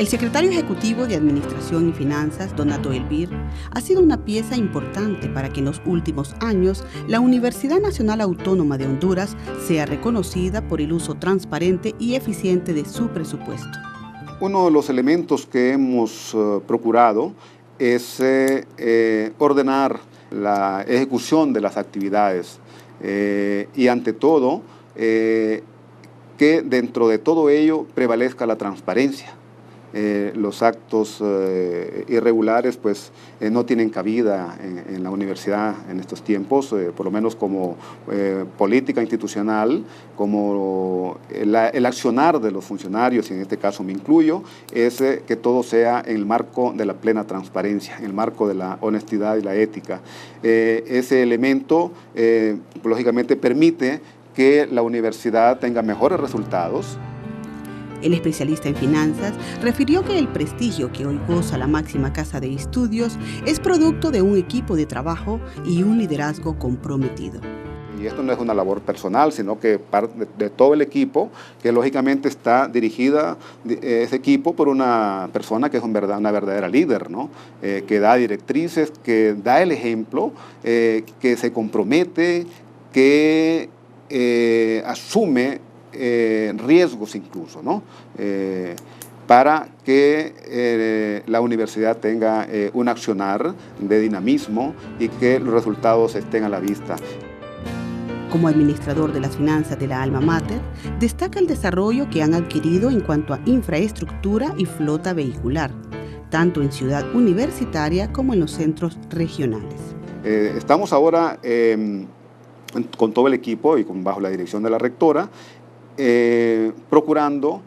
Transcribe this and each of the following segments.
El secretario ejecutivo de Administración y Finanzas, Donato Elvir, ha sido una pieza importante para que en los últimos años la Universidad Nacional Autónoma de Honduras sea reconocida por el uso transparente y eficiente de su presupuesto. Uno de los elementos que hemos procurado es ordenar la ejecución de las actividades y ante todo que dentro de todo ello prevalezca la transparencia. Los actos irregulares pues no tienen cabida en la universidad en estos tiempos, por lo menos como política institucional, como el accionar de los funcionarios, y en este caso me incluyo, es que todo sea en el marco de la plena transparencia, en el marco de la honestidad y la ética. Ese elemento lógicamente permite que la universidad tenga mejores resultados. El especialista en finanzas refirió que el prestigio que hoy goza la máxima casa de estudios es producto de un equipo de trabajo y un liderazgo comprometido. Y esto no es una labor personal, sino que parte de todo el equipo, que lógicamente está dirigida, ese equipo, por una persona que es una verdadera líder, ¿no? Que da directrices, que da el ejemplo, que se compromete, que asume riesgos incluso, ¿no? Para que la universidad tenga un accionar de dinamismo y que los resultados estén a la vista. Como administrador de las finanzas de la Alma Mater, destaca el desarrollo que han adquirido en cuanto a infraestructura y flota vehicular, tanto en Ciudad Universitaria como en los centros regionales. Estamos ahora con todo el equipo y bajo la dirección de la rectora, procurando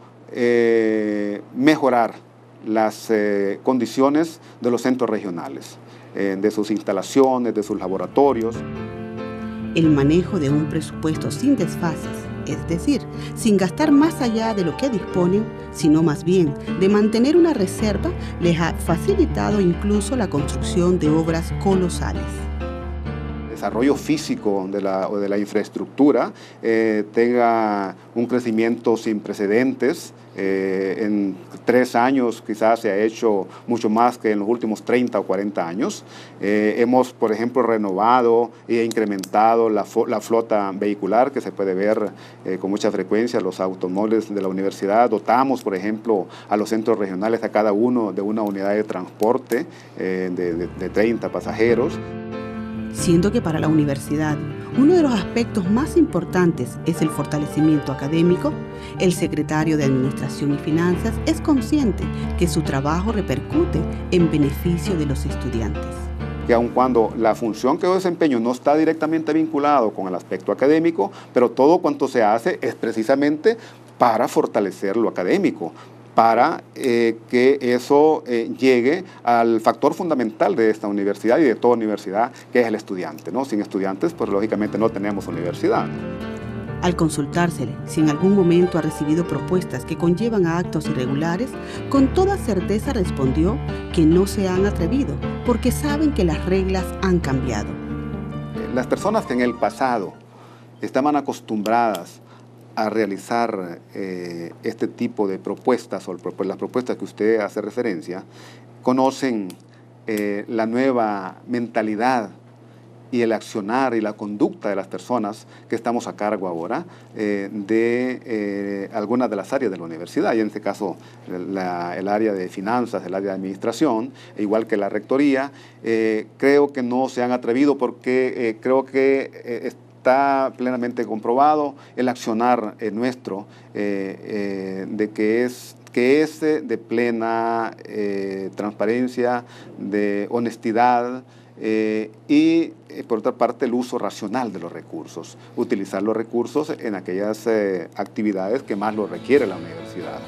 mejorar las condiciones de los centros regionales, de sus instalaciones, de sus laboratorios. El manejo de un presupuesto sin desfases, es decir, sin gastar más allá de lo que disponen, sino más bien de mantener una reserva, les ha facilitado incluso la construcción de obras colosales. Desarrollo físico de la infraestructura tenga un crecimiento sin precedentes. En 3 años quizás se ha hecho mucho más que en los últimos 30 o 40 años. Hemos, por ejemplo, renovado e incrementado la flota vehicular, que se puede ver con mucha frecuencia, los automóviles de la universidad. Dotamos, por ejemplo, a los centros regionales, a cada uno de una unidad de transporte de 30 pasajeros. Siendo que para la universidad uno de los aspectos más importantes es el fortalecimiento académico, el secretario de Administración y Finanzas es consciente que su trabajo repercute en beneficio de los estudiantes. Que aun cuando la función que yo desempeño no está directamente vinculado con el aspecto académico, pero todo cuanto se hace es precisamente para fortalecer lo académico, para que eso llegue al factor fundamental de esta universidad y de toda universidad, que es el estudiante, ¿no? Sin estudiantes, pues lógicamente no tenemos universidad. Al consultársele si en algún momento ha recibido propuestas que conllevan a actos irregulares, con toda certeza respondió que no se han atrevido, porque saben que las reglas han cambiado. Las personas que en el pasado estaban acostumbradas a realizar este tipo de propuestas, o las propuestas que usted hace referencia, conocen la nueva mentalidad y el accionar y la conducta de las personas que estamos a cargo ahora de algunas de las áreas de la universidad, y en este caso el área de finanzas, el área de administración, igual que la rectoría. Creo que no se han atrevido porque creo que está plenamente comprobado el accionar nuestro, de que es de plena transparencia, de honestidad y por otra parte el uso racional de los recursos, utilizar los recursos en aquellas actividades que más lo requiere la universidad.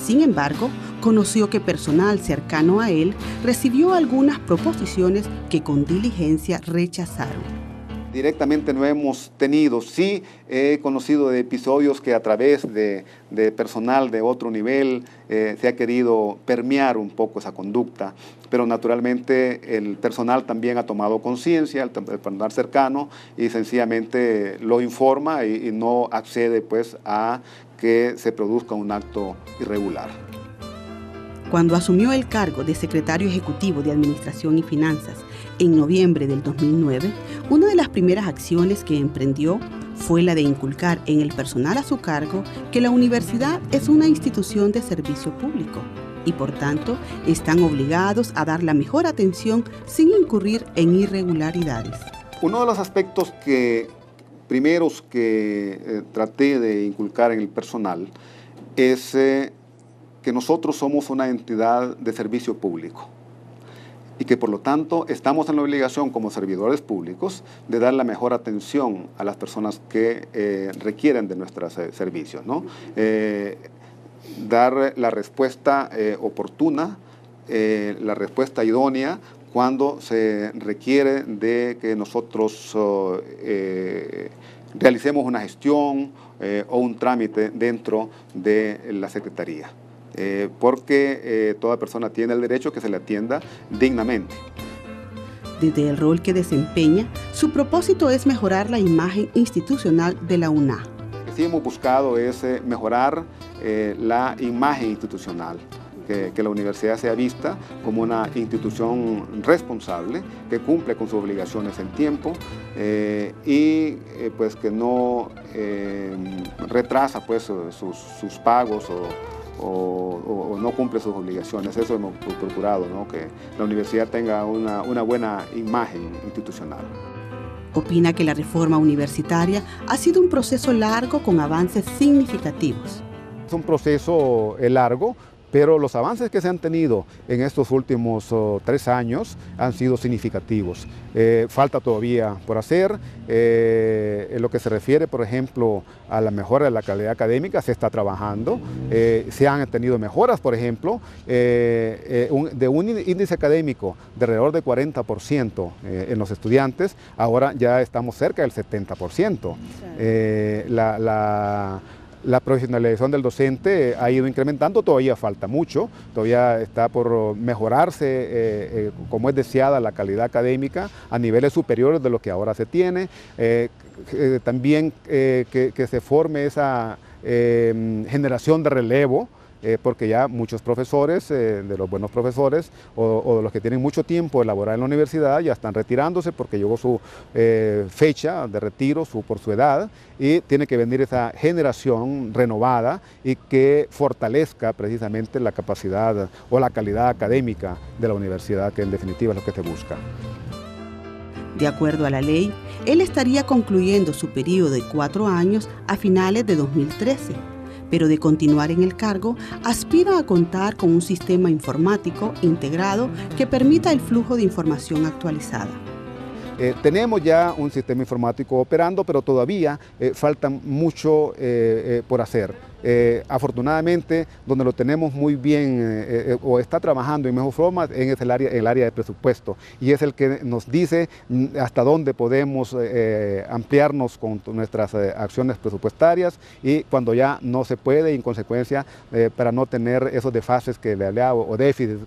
Sin embargo, conoció que personal cercano a él recibió algunas proposiciones que con diligencia rechazaron. Directamente no hemos tenido, sí he conocido de episodios que a través de personal de otro nivel se ha querido permear un poco esa conducta, pero naturalmente el personal también ha tomado conciencia, el personal cercano, y sencillamente lo informa y no accede pues a que se produzca un acto irregular. Cuando asumió el cargo de secretario ejecutivo de Administración y Finanzas en noviembre del 2009, una de las primeras acciones que emprendió fue la de inculcar en el personal a su cargo que la universidad es una institución de servicio público y por tanto están obligados a dar la mejor atención sin incurrir en irregularidades. Uno de los aspectos primeros que traté de inculcar en el personal es que nosotros somos una entidad de servicio público y que por lo tanto estamos en la obligación como servidores públicos de dar la mejor atención a las personas que requieren de nuestros servicios, ¿no? Dar la respuesta oportuna, la respuesta idónea cuando se requiere de que nosotros realicemos una gestión o un trámite dentro de la Secretaría. Porque toda persona tiene el derecho que se le atienda dignamente. Desde el rol que desempeña, su propósito es mejorar la imagen institucional de la UNA. Lo que sí hemos buscado es mejorar la imagen institucional, que la universidad sea vista como una institución responsable, que cumple con sus obligaciones en tiempo y pues que no retrasa pues, sus pagos o no cumple sus obligaciones. Eso hemos procurado, ¿no? Que la universidad tenga una buena imagen institucional. Opina que la reforma universitaria ha sido un proceso largo con avances significativos. Es un proceso largo, pero los avances que se han tenido en estos últimos 3 años han sido significativos. Falta todavía por hacer. En lo que se refiere, por ejemplo, a la mejora de la calidad académica, se está trabajando. Se han tenido mejoras, por ejemplo, de un índice académico de alrededor de 40% en los estudiantes, ahora ya estamos cerca del 70%. La profesionalización del docente ha ido incrementando, todavía falta mucho, todavía está por mejorarse como es deseada la calidad académica a niveles superiores de lo que ahora se tiene. También que se forme esa generación de relevo, porque ya muchos profesores, de los buenos profesores o de los que tienen mucho tiempo de laborar en la universidad, ya están retirándose porque llegó su fecha de retiro por su edad y tiene que venir esa generación renovada y que fortalezca precisamente la capacidad o la calidad académica de la universidad, que en definitiva es lo que se busca. De acuerdo a la ley, él estaría concluyendo su periodo de 4 años a finales de 2013. Pero de continuar en el cargo, aspira a contar con un sistema informático integrado que permita el flujo de información actualizada. Tenemos ya un sistema informático operando, pero todavía falta mucho por hacer. Afortunadamente, donde lo tenemos muy bien o está trabajando en mejor forma es el área de presupuesto, y es el que nos dice hasta dónde podemos ampliarnos con nuestras acciones presupuestarias y cuando ya no se puede, y en consecuencia para no tener esos desfases que le hablaba o déficits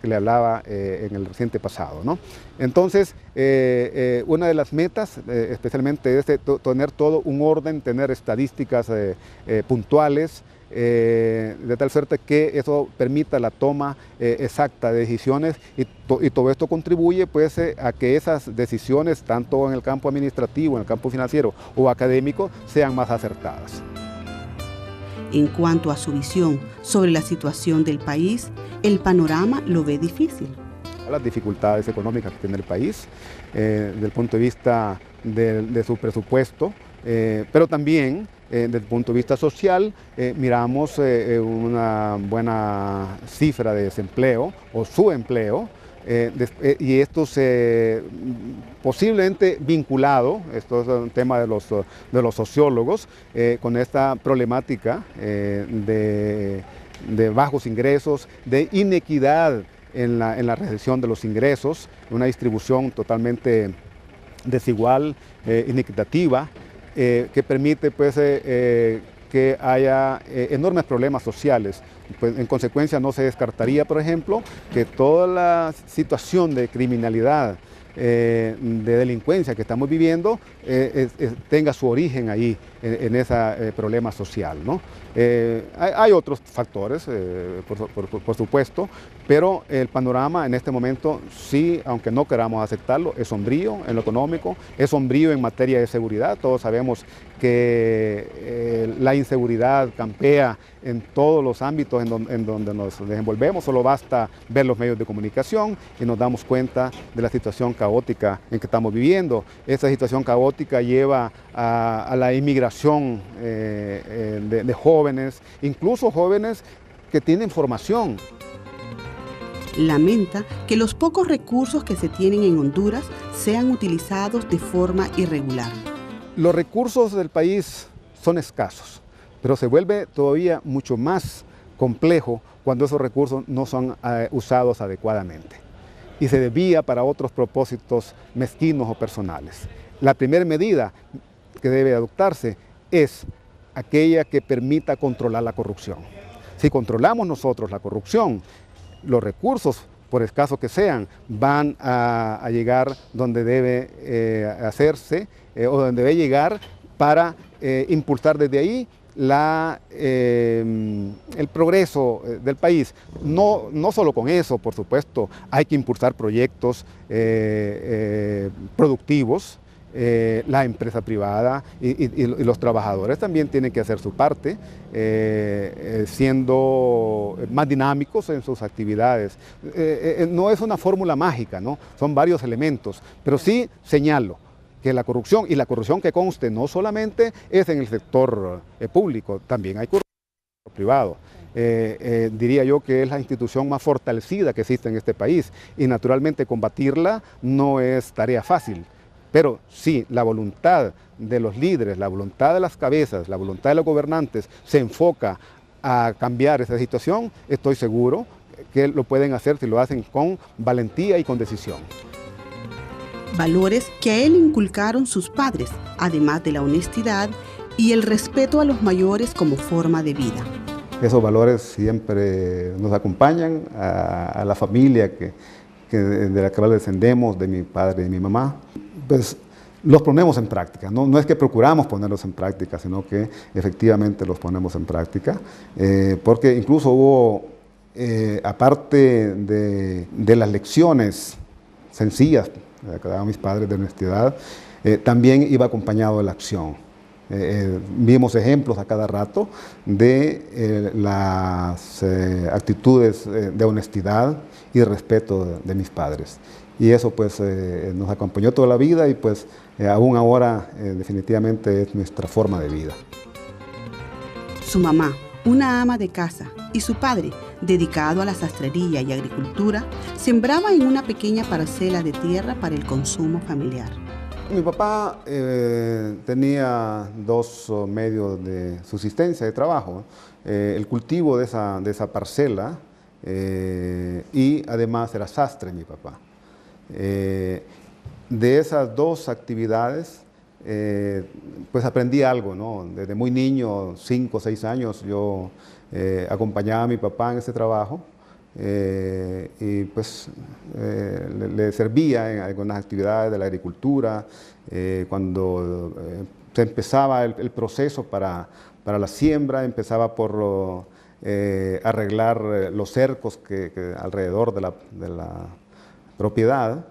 que le hablaba en el reciente pasado, ¿no? Entonces, una de las metas especialmente es tener todo un orden, tener estadísticas puntuales, de tal suerte que eso permita la toma exacta de decisiones y todo esto contribuye pues, a que esas decisiones, tanto en el campo administrativo, en el campo financiero o académico, sean más acertadas. En cuanto a su visión sobre la situación del país, el panorama lo ve difícil. Las dificultades económicas que tiene el país, desde el punto de vista de su presupuesto, pero también desde el punto de vista social, miramos una buena cifra de desempleo o subempleo, y esto posiblemente vinculado, esto es un tema de los sociólogos, con esta problemática de bajos ingresos, de inequidad en la recepción de los ingresos, una distribución totalmente desigual, inequitativa, que permite pues, que haya enormes problemas sociales. Pues, en consecuencia, no se descartaría, por ejemplo, que toda la situación de criminalidad, de delincuencia que estamos viviendo, tenga su origen ahí, en ese problema social, ¿no? Hay otros factores, por supuesto, pero el panorama en este momento sí, aunque no queramos aceptarlo, es sombrío en lo económico, es sombrío en materia de seguridad. Todos sabemos que la inseguridad campea en todos los ámbitos en donde nos desenvolvemos. Solo basta ver los medios de comunicación y nos damos cuenta de la situación caótica en que estamos viviendo. Esa situación caótica lleva a la inmigración de jóvenes, incluso jóvenes que tienen formación. Lamenta que los pocos recursos que se tienen en Honduras sean utilizados de forma irregular. Los recursos del país son escasos, pero se vuelve todavía mucho más complejo cuando esos recursos no son usados adecuadamente y se desvía para otros propósitos mezquinos o personales. La primera medida que debe adoptarse es aquella que permita controlar la corrupción. Si controlamos nosotros la corrupción, los recursos, por escasos que sean, van a llegar donde debe hacerse o donde debe llegar para impulsar desde ahí el progreso del país. No solo con eso, por supuesto, hay que impulsar proyectos productivos. La empresa privada y los trabajadores también tienen que hacer su parte, siendo más dinámicos en sus actividades. No es una fórmula mágica, ¿no? Son varios elementos, pero sí señalo que la corrupción, y la corrupción que conste no solamente es en el sector público, también hay corrupción en el sector privado. Diría yo que es la institución más fortalecida que existe en este país y naturalmente combatirla no es tarea fácil. Pero sí, la voluntad de los líderes, la voluntad de las cabezas, la voluntad de los gobernantes se enfoca a cambiar esa situación, estoy seguro que lo pueden hacer si lo hacen con valentía y con decisión. Valores que a él inculcaron sus padres, además de la honestidad y el respeto a los mayores como forma de vida. Esos valores siempre nos acompañan a la familia de la que descendemos, de mi padre y de mi mamá. Pues los ponemos en práctica, no es que procuramos ponerlos en práctica, sino que efectivamente los ponemos en práctica, porque incluso hubo, aparte de las lecciones sencillas que daban mis padres de honestidad, también iba acompañado de la acción. Vimos ejemplos a cada rato de las actitudes de honestidad y respeto de mis padres. Y eso pues nos acompañó toda la vida y pues aún ahora definitivamente es nuestra forma de vida. Su mamá, una ama de casa, y su padre, dedicado a la sastrería y agricultura, sembraba en una pequeña parcela de tierra para el consumo familiar. Mi papá tenía dos medios de subsistencia, de trabajo, el cultivo de esa parcela y además era sastre mi papá. De esas dos actividades, pues aprendí algo, ¿no? Desde muy niño, 5 o 6 años, yo acompañaba a mi papá en ese trabajo y pues le servía en algunas actividades de la agricultura. Cuando se empezaba el proceso para la siembra, empezaba por arreglar los cercos que alrededor de la propiedad,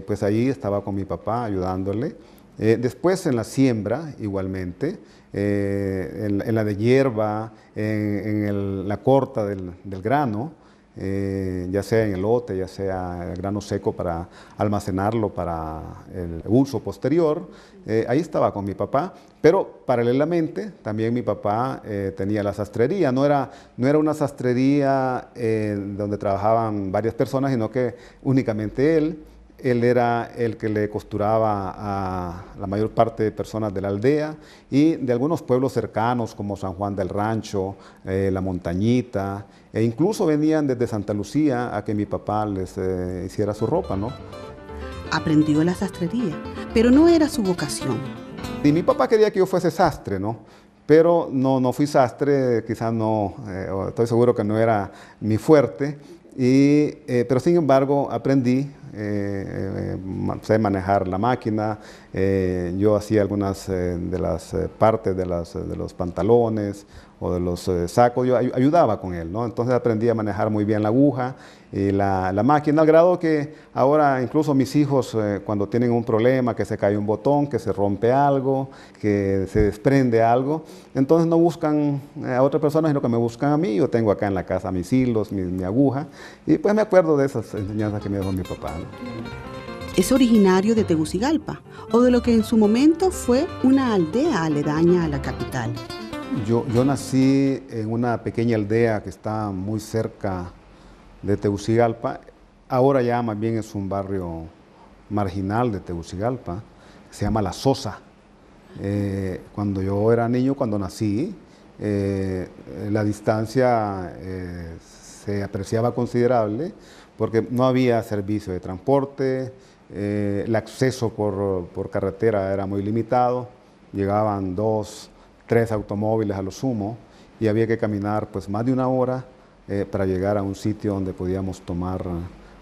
pues ahí estaba con mi papá ayudándole. Después en la siembra igualmente, en la de hierba, en la corta del grano, ya sea en elote, ya sea el grano seco para almacenarlo para el uso posterior, ahí estaba con mi papá, pero paralelamente también mi papá tenía la sastrería. No era una sastrería donde trabajaban varias personas, sino que únicamente él era el que le costuraba a la mayor parte de personas de la aldea y de algunos pueblos cercanos como San Juan del Rancho, La Montañita, e incluso venían desde Santa Lucía a que mi papá les hiciera su ropa, ¿no? Aprendió la sastrería, pero no era su vocación. Y mi papá quería que yo fuese sastre, ¿no? Pero no fui sastre, quizás no, estoy seguro que no era mi fuerte. Pero sin embargo aprendí, sé manejar la máquina, yo hacía algunas de las partes de los pantalones o de los sacos, yo ayudaba con él, ¿no? Entonces aprendí a manejar muy bien la aguja y la máquina, al grado que ahora incluso mis hijos cuando tienen un problema, que se cae un botón, que se rompe algo, que se desprende algo, entonces no buscan a otras personas, sino que me buscan a mí. Yo tengo acá en la casa mis hilos, mi aguja, y pues me acuerdo de esas enseñanzas que me dejó mi papá, ¿no? Es originario de Tegucigalpa, o de lo que en su momento fue una aldea aledaña a la capital. Yo nací en una pequeña aldea que está muy cerca de Tegucigalpa. Ahora ya más bien es un barrio marginal de Tegucigalpa, se llama La Sosa. Cuando yo era niño, cuando nací, la distancia se apreciaba considerable porque no había servicio de transporte, el acceso por carretera era muy limitado, llegaban 2, 3 automóviles a lo sumo y había que caminar pues más de una hora para llegar a un sitio donde podíamos tomar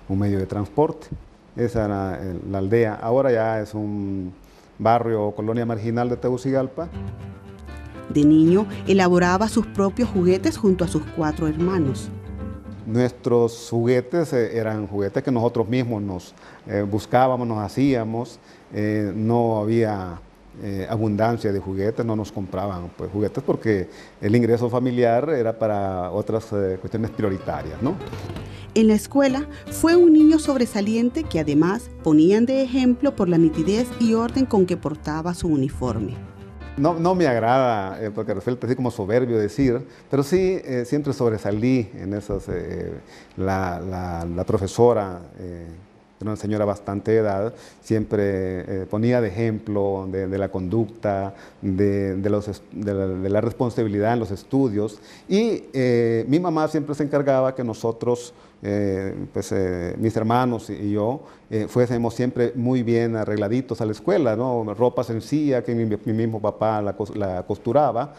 un medio de transporte. Esa era la aldea. Ahora ya es un barrio o colonia marginal de Tegucigalpa. De niño, elaboraba sus propios juguetes junto a sus 4 hermanos. Nuestros juguetes eran juguetes que nosotros mismos nos buscábamos, nos hacíamos. No había abundancia de juguetes, no nos compraban pues, juguetes porque el ingreso familiar era para otras cuestiones prioritarias, ¿no? En la escuela fue un niño sobresaliente que además ponían de ejemplo por la nitidez y orden con que portaba su uniforme. No me agrada, porque resulta así como soberbio decir, pero sí siempre sobresalí en esas, la profesora, era una señora bastante edad, siempre ponía de ejemplo de la conducta, de la responsabilidad en los estudios, y mi mamá siempre se encargaba que nosotros, mis hermanos y yo, fuésemos siempre muy bien arregladitos a la escuela, ¿no? Ropa sencilla que mi mismo papá la costuraba,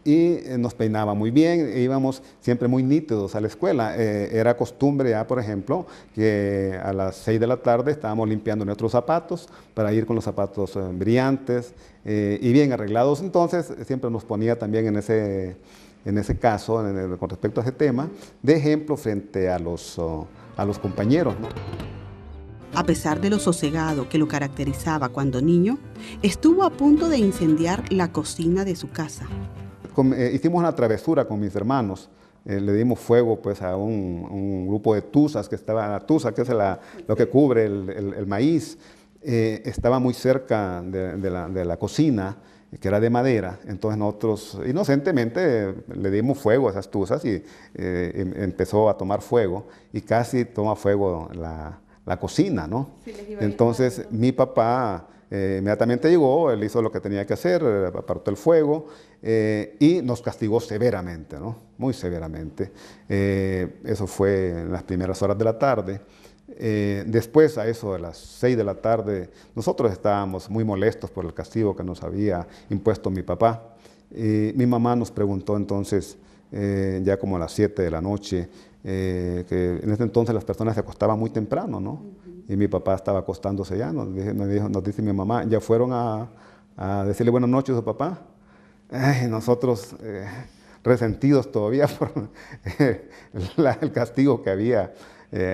y nos peinaba muy bien, e íbamos siempre muy nítidos a la escuela. Era costumbre ya, por ejemplo, que a las 6 de la tarde estábamos limpiando nuestros zapatos para ir con los zapatos brillantes y bien arreglados. Entonces siempre nos ponía también en ese caso, con respecto a ese tema, de ejemplo frente a los compañeros, ¿no? A pesar de lo sosegado que lo caracterizaba cuando niño, estuvo a punto de incendiar la cocina de su casa. Hicimos una travesura con mis hermanos, le dimos fuego pues, a un grupo de tuzas que estaba, la tuza que es lo que cubre el maíz, estaba muy cerca de la cocina, que era de madera. Entonces nosotros inocentemente le dimos fuego a esas tuzas y empezó a tomar fuego y casi toma fuego la cocina, ¿no? Sí, entonces mi papá inmediatamente llegó, él hizo lo que tenía que hacer, apartó el fuego y nos castigó severamente, ¿no? Muy severamente. Eso fue en las primeras horas de la tarde. Después, a eso de las 6 de la tarde, nosotros estábamos muy molestos por el castigo que nos había impuesto mi papá. Mi mamá nos preguntó entonces, ya como a las 7 de la noche, que en ese entonces las personas se acostaban muy temprano, ¿no? Y mi papá estaba acostándose ya, nos dice mi mamá, ¿ya fueron a decirle buenas noches a su papá? Ay, nosotros resentidos todavía por el castigo que había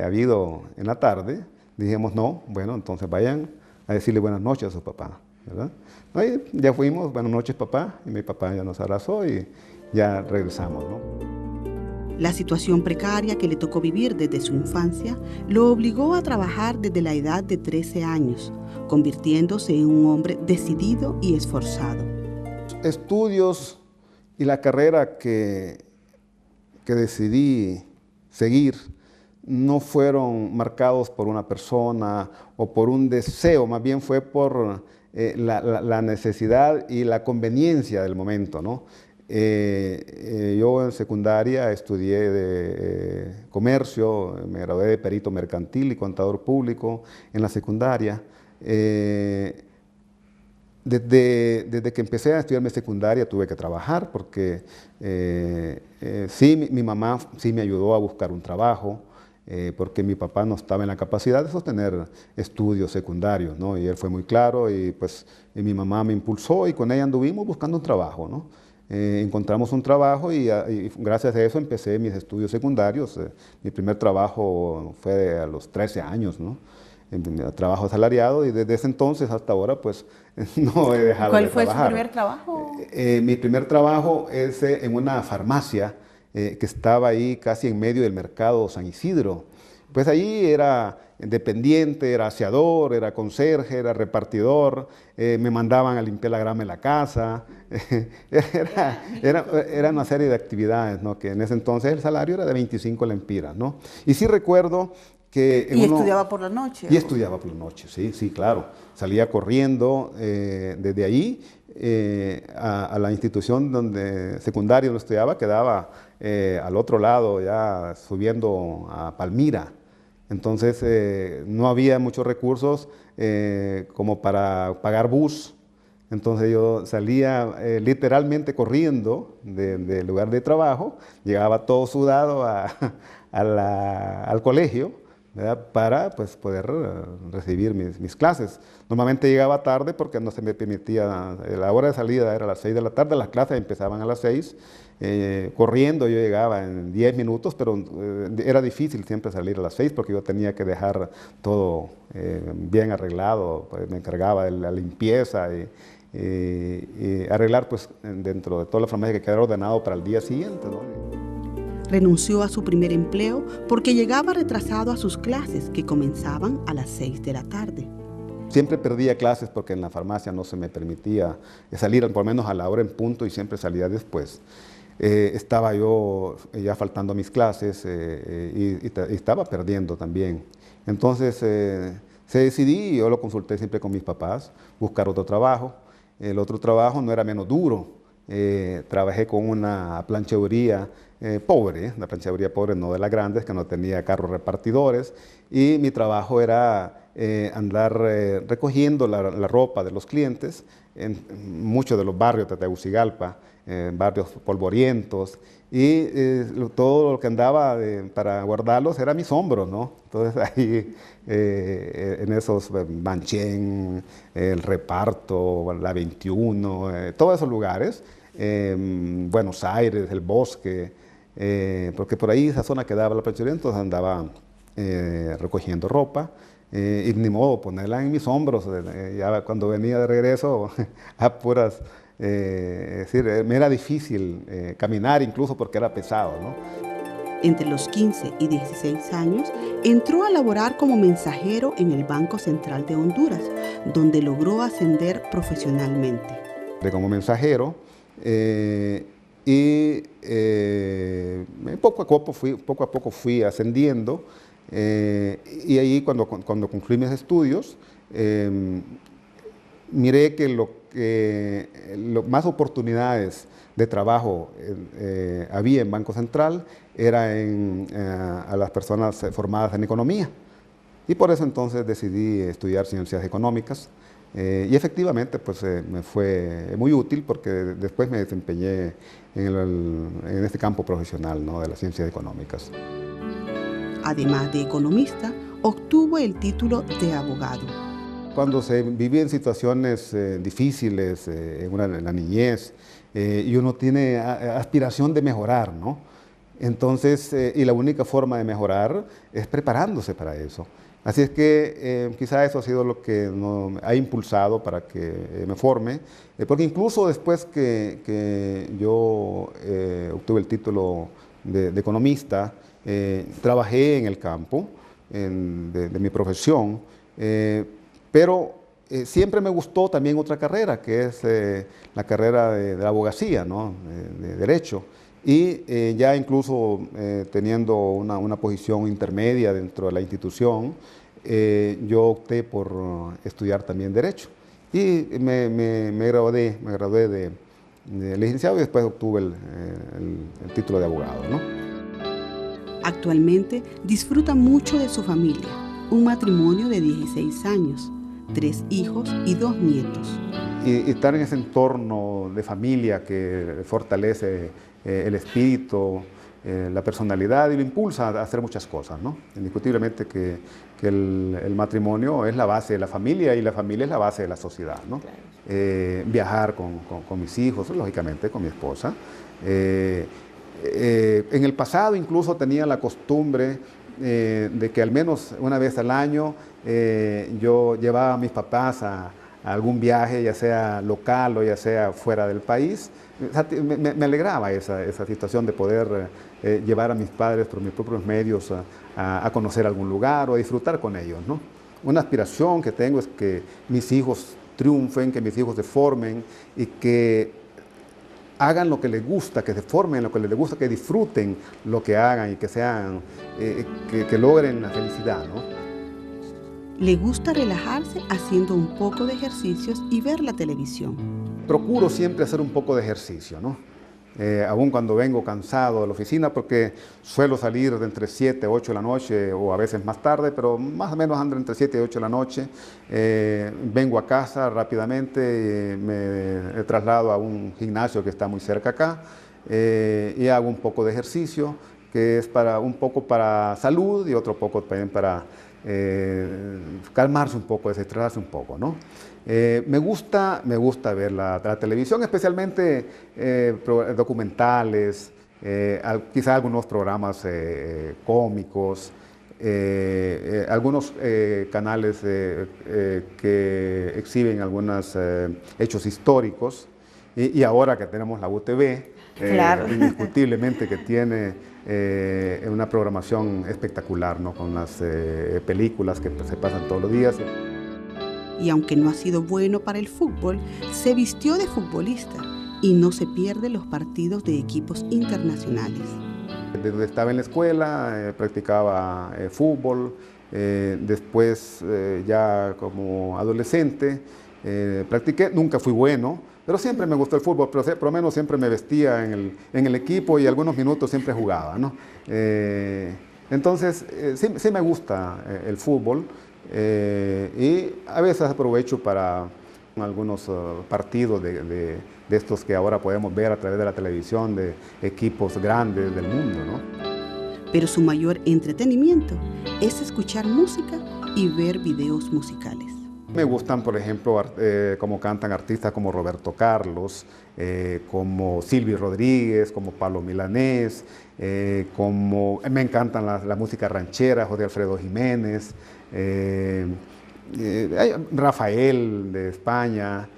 habido en la tarde, dijimos no, bueno, entonces vayan a decirle buenas noches a su papá, ¿verdad? Y ya fuimos, buenas noches papá, y mi papá ya nos abrazó y ya regresamos, ¿no? La situación precaria que le tocó vivir desde su infancia lo obligó a trabajar desde la edad de 13 años, convirtiéndose en un hombre decidido y esforzado. Estudios y la carrera que decidí seguir no fueron marcados por una persona o por un deseo, más bien fue por la necesidad y la conveniencia del momento, ¿no? Yo en secundaria estudié de comercio, me gradué de perito mercantil y contador público en la secundaria. Desde que empecé a estudiar mi secundaria tuve que trabajar porque sí, mi mamá sí me ayudó a buscar un trabajo porque mi papá no estaba en la capacidad de sostener estudios secundarios, ¿no? Y él fue muy claro y pues mi mamá me impulsó y con ella anduvimos buscando un trabajo, ¿no? Encontramos un trabajo y gracias a eso empecé mis estudios secundarios. Mi primer trabajo fue a los 13 años, ¿no? Trabajo asalariado y desde ese entonces hasta ahora pues no he dejado de trabajar. ¿Cuál fue su primer trabajo? Mi primer trabajo es en una farmacia que estaba ahí casi en medio del mercado San Isidro. Pues ahí era dependiente, era aseador, era conserje, era repartidor, me mandaban a limpiar la grama en la casa. Era una serie de actividades, ¿no? Que en ese entonces el salario era de 25 lempiras, ¿no? Y sí recuerdo que ¿Y estudiaba por la noche? Y estudiaba por la noche, sí, sí, claro. Salía corriendo desde ahí a la institución secundaria donde estudiaba, quedaba al otro lado, ya subiendo a Palmira. Entonces no había muchos recursos como para pagar bus. Entonces yo salía literalmente corriendo del lugar de trabajo, llegaba todo sudado al colegio, ¿verdad? Para pues, poder recibir mis clases. Normalmente llegaba tarde porque no se me permitía, la hora de salida era a las 6 de la tarde, las clases empezaban a las 6, corriendo yo llegaba en 10 minutos, pero era difícil siempre salir a las 6 porque yo tenía que dejar todo bien arreglado, pues, me encargaba de la limpieza y arreglar pues, dentro de toda la farmacia que quedara ordenado para el día siguiente, ¿no? Renunció a su primer empleo porque llegaba retrasado a sus clases, que comenzaban a las 6 de la tarde. Siempre perdía clases porque en la farmacia no se me permitía salir por lo menos a la hora en punto y siempre salía después. Estaba yo ya faltando a mis clases y estaba perdiendo también. Entonces se decidí, y yo lo consulté siempre con mis papás, buscar otro trabajo. El otro trabajo no era menos duro. Trabajé con una planchaduría pobre, una planchaduría pobre, no de las grandes, que no tenía carros repartidores, y mi trabajo era andar recogiendo la ropa de los clientes en muchos de los barrios de Tegucigalpa, barrios polvorientos, y todo lo que andaba para guardarlos era mis hombros, ¿no? Entonces ahí en esos Manchén, el Reparto, la 21, todos esos lugares, Buenos Aires, el Bosque, porque por ahí esa zona quedaba la planchería, entonces andaba recogiendo ropa y ni modo ponerla en mis hombros, ya cuando venía de regreso a puras, es decir, me era difícil caminar incluso porque era pesado, ¿no? Entre los 15 y 16 años, entró a laborar como mensajero en el Banco Central de Honduras, donde logró ascender profesionalmente. Como mensajero, poco a poco fui ascendiendo, y ahí cuando concluí mis estudios, miré que más oportunidades de trabajo había en Banco Central era a las personas formadas en economía. Y por eso entonces decidí estudiar ciencias económicas. Y efectivamente pues, me fue muy útil porque después me desempeñé en este campo profesional, ¿no? De las ciencias económicas. Además de economista, obtuvo el título de abogado. Cuando se vive en situaciones difíciles en la niñez y uno tiene aspiración de mejorar, ¿no? Entonces, y la única forma de mejorar es preparándose para eso. Así es que quizá eso ha sido lo que me ha impulsado para que me forme, porque incluso después que yo obtuve el título de economista, trabajé en el campo de mi profesión, pero siempre me gustó también otra carrera, que es la carrera de la abogacía, ¿no? De Derecho. Y ya incluso teniendo una posición intermedia dentro de la institución, yo opté por estudiar también Derecho. Y me gradué de licenciado y después obtuve el título de abogado, ¿no? Actualmente disfruta mucho de su familia, un matrimonio de 16 años. 3 hijos y 2 nietos. Y estar en ese entorno de familia que fortalece el espíritu, la personalidad y lo impulsa a hacer muchas cosas, ¿no? Indiscutiblemente que el matrimonio es la base de la familia y la familia es la base de la sociedad, ¿no? Claro. Viajar con mis hijos, lógicamente con mi esposa. En el pasado incluso tenía la costumbre de que al menos una vez al año yo llevaba a mis papás a algún viaje, ya sea local o ya sea fuera del país. Me alegraba esa situación de poder llevar a mis padres por mis propios medios a conocer algún lugar o a disfrutar con ellos, ¿no? Una aspiración que tengo es que mis hijos triunfen, que mis hijos se formen y que hagan lo que les gusta, que se formen en lo que les gusta, que disfruten lo que hagan y que sean, que logren la felicidad, ¿no? Le gusta relajarse haciendo un poco de ejercicios y ver la televisión. Procuro siempre hacer un poco de ejercicio, ¿no? Aún cuando vengo cansado de la oficina, porque suelo salir de entre 7 y 8 de la noche o a veces más tarde, pero más o menos ando entre 7 y 8 de la noche. Vengo a casa rápidamente, me traslado a un gimnasio que está muy cerca acá y hago un poco de ejercicio, que es un poco para salud y otro poco también para calmarse un poco, desestresarse un poco, ¿no? Me gusta ver la televisión, especialmente documentales, quizá algunos programas cómicos, algunos canales que exhiben algunos hechos históricos y ahora que tenemos la UTV, claro. Indiscutiblemente que tiene una programación espectacular, ¿no? Con las películas que se pasan todos los días. Y aunque no ha sido bueno para el fútbol, se vistió de futbolista y no se pierde los partidos de equipos internacionales. Desde estaba en la escuela, practicaba fútbol, después ya como adolescente practiqué, nunca fui bueno, pero siempre me gustó el fútbol, pero por lo menos siempre me vestía en el equipo y algunos minutos siempre jugaba, ¿no? Entonces, sí me gusta el fútbol y a veces aprovecho para algunos partidos de estos que ahora podemos ver a través de la televisión de equipos grandes del mundo, ¿no? Pero su mayor entretenimiento es escuchar música y ver videos musicales. Me gustan, por ejemplo, cómo cantan artistas como Roberto Carlos, como Silvio Rodríguez, como Pablo Milanés, me encantan la música ranchera, José Alfredo Jiménez, Rafael de España,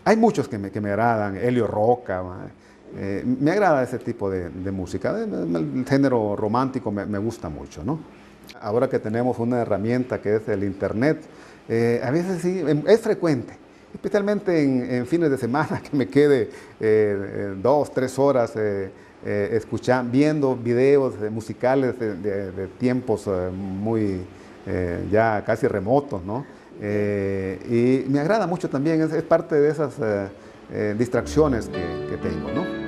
hay muchos que me agradan, Helio Roca, me agrada ese tipo de música, el género romántico me gusta mucho, ¿no? Ahora que tenemos una herramienta que es el Internet, a veces sí, es frecuente, especialmente en fines de semana, que me quede 2, 3 horas viendo videos musicales de tiempos muy ya casi remotos, ¿no? Y me agrada mucho también, es parte de esas distracciones que tengo, ¿no?